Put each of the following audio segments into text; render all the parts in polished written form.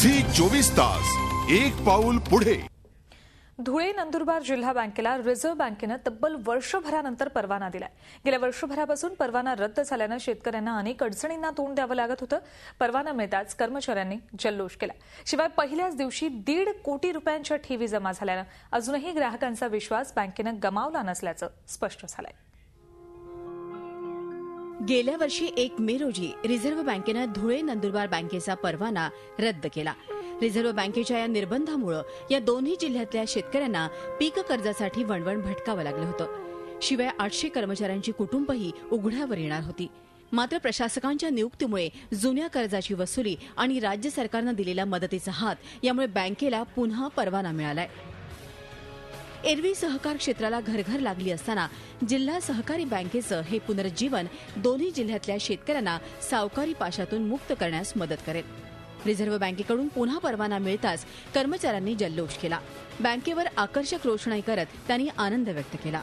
Zee 24 तास एक पाऊल पुढे। धुळे नंदुरबार जिल्हा बँकेला रिझर्व्ह बँकेनं तब्बल वर्षभरानंतर परवाना दिलाय। गेल्या वर्षभरापासून परवाना रद्द झाल्यानं शेतकऱ्यांना अनेक अडचणींना तोंड द्यावं लागत होतं। परवाना मिळताच कर्मचाऱ्यांनी जल्लोष केला। शिवाय पहिल्याच दिवशी 1.5 कोटी रुपयांच्या ठेवी जमा झाल्यानं अजूनही ग्राहकांचा विश्वास बँकेनं गमावला नसल्याचं स्पष्ट झालंय। गेल्या वर्षी 1 मे रोजी रिझर्व्ह बँकेनं धुळे नंदुरबार बँकेचा परवाना रद्द केला। रिझर्व्ह बँकेच्या या निर्बंधामुळे या दोन्ही जिल्ह्यातल्या शेतकऱ्यांना पीक कर्जासाठी वणवण भटकावं लागलं होतं। शिवाय 800 कर्मचाऱ्यांची कुटुंबही उघड्यावर येणार होती। मात्र प्रशासकांच्या नियुक्तीमुळे जुन्या कर्जाची वसुली आणि राज्य सरकारनं दिलेल्या मदतीचा हात यामुळे बँकेला पुन्हा परवाना मिळालाय। एरवी सहकार क्षेत्राला घरघर लागली असताना जिल्हा सहकारी बँकेचं हे पुनरुज्जीवन दोन्ही जिल्ह्यातल्या शेतकऱ्यांना सावकारी पाशातून मुक्त करण्यास मदत करेल। रिझर्व्ह बँकेकडून पुन्हा परवाना मिळताच कर्मचाऱ्यांनी जल्लोष केला। बँकेवर आकर्षक रोषणाई करत त्यांनी आनंद व्यक्त केला।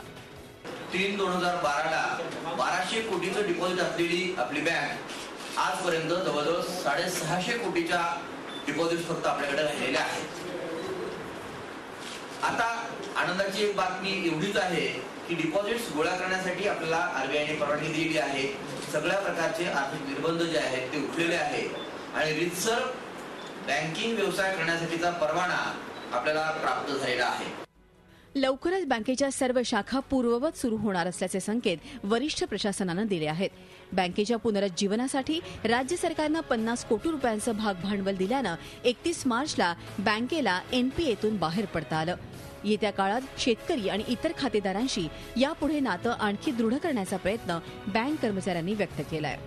3/2012ला 1200 कोटीचं डिपॉझिट असलेली आपली बँक आजपर्यंत जवळजवळ 650 कोटीच्या डिपॉझिट फक्त आपल्याकडे राहिलेल्या आहेत। आता आनंदाची एक बातमी एवढीच आहे की डिपॉझिट्स गोळा करण्यासाठी आपल्याला आरबीआयने परवानगी दिली आहे। सगळ्या प्रकारचे आर्थिक निर्बंध जे आहेत ते उठलेले आहेत आणि रिझर्व्ह बँकिंग व्यवसाय करण्यासाठीचा परवाना आपल्याला प्राप्त झालेला आहे। लवकरच बँकेच्या सर्व शाखा पूर्ववत सुरू होणार असल्याचे संकेत वरिष्ठ प्रशासनानं दिले आहेत। बँकेच्या पुनरुज्जीवनासाठी राज्य सरकारनं 50 कोटी रुपयांचं भाग भांडवल दिल्यानं 31 मार्चला बँकेला एनपीएतून बाहेर पडता आलं। येत्या काळात शेतकरी आणि इतर खातेदारांशी यापुढे नातं आणखी दृढ करण्याचा प्रयत्न बँक कर्मचाऱ्यांनी व्यक्त केलाय।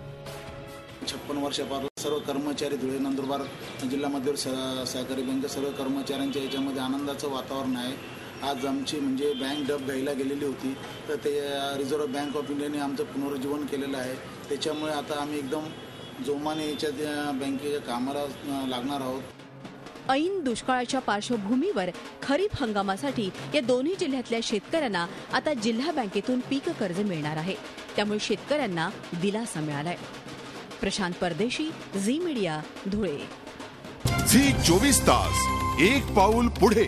56 वर्षापासून सर्व कर्मचारी धुळे नंदुरबार जिल्ह्यामध्ये सहकारी बँक सर्व कर्मचाऱ्यांच्या याच्यामध्ये आनंदाचं वातावरण आहे। आज आमची म्हणजे बँक डब घ्यायला गेलेली होती तर ते रिझर्व्ह बँक ऑफ इंडियाने आमचं पुनरुज्जीवन केलेलं आहे। त्याच्यामुळे आता आम्ही एकदम जोमाने याच्या बँकेच्या कामाला लागणार आहोत। ऐन दुष्काळाच्या पार्श्वभूमीवर खरीप हंगामासाठी या दोन्ही जिल्ह्यातल्या शेतकऱ्यांना आता जिल्हा बँकेतून पीक कर्ज मिळणार आहे। त्यामुळे शेतकऱ्यांना दिलासा मिळालाय। प्रशांत परदेशी, झी मीडिया, धुळे। झी 24 तास एक पाऊल पुढे।